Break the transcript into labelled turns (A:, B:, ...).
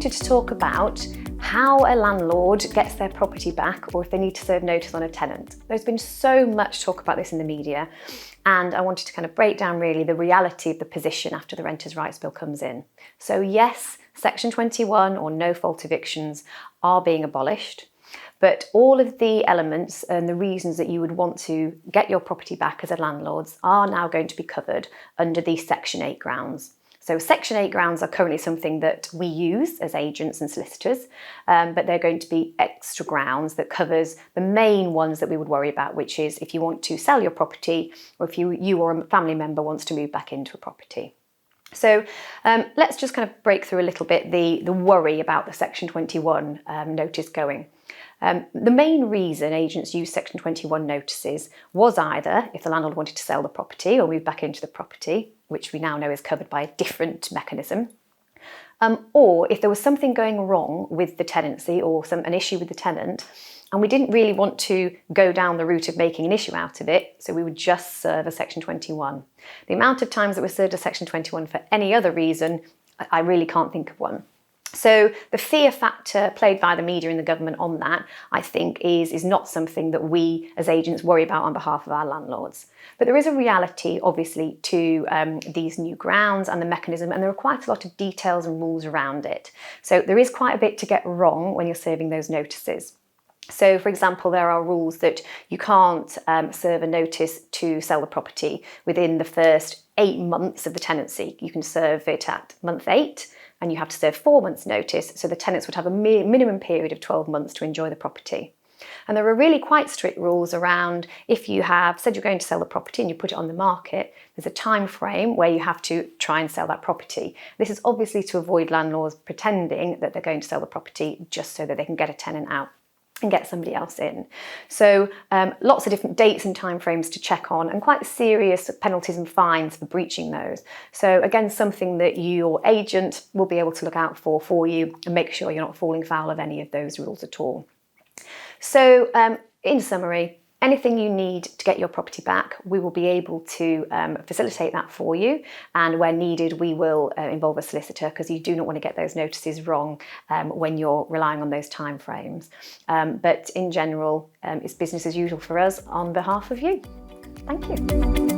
A: wanted to talk about how a landlord gets their property back or if they need to serve notice on a tenant. There's been so much talk about this in the media, and I wanted to kind of break down really the reality of the position after the Renters' Rights Bill comes in. So yes, Section 21 or no fault evictions are being abolished, but all of the elements and the reasons that you would want to get your property back as a landlord are now going to be covered under these Section 8 grounds. So Section 8 grounds are currently something that we use as agents and solicitors, but they're going to be extra grounds that covers the main ones that we would worry about, which is if you want to sell your property or if you or a family member wants to move back into a property. So let's just kind of break through a little bit the worry about the Section 21 notice going. The main reason agents use Section 21 notices was either if the landlord wanted to sell the property or move back into the property, which we now know is covered by a different mechanism, or if there was something going wrong with the tenancy or an issue with the tenant, and we didn't really want to go down the route of making an issue out of it, so we would just serve a Section 21. The amount of times that we served a Section 21 for any other reason, I really can't think of one. So the fear factor played by the media and the government on that, I think, is not something that we as agents worry about on behalf of our landlords. But there is a reality, obviously, to these new grounds and the mechanism, and there are quite a lot of details and rules around it. So there is quite a bit to get wrong when you're serving those notices. So, for example, there are rules that you can't serve a notice to sell the property within the first 8 months of the tenancy. You can serve it at month 8, and you have to serve 4 months' notice, so the tenants would have a minimum period of 12 months to enjoy the property. And there are really quite strict rules around if you have said you're going to sell the property and you put it on the market, there's a time frame where you have to try and sell that property. This is obviously to avoid landlords pretending that they're going to sell the property just so that they can get a tenant out and get somebody else in. So lots of different dates and timeframes to check on, and quite serious penalties and fines for breaching those. So again, something that your agent will be able to look out for you and make sure you're not falling foul of any of those rules at all. So in summary, anything you need to get your property back, we will be able to facilitate that for you. And where needed, we will involve a solicitor, because you do not want to get those notices wrong when you're relying on those timeframes. But in general, it's business as usual for us on behalf of you. Thank you.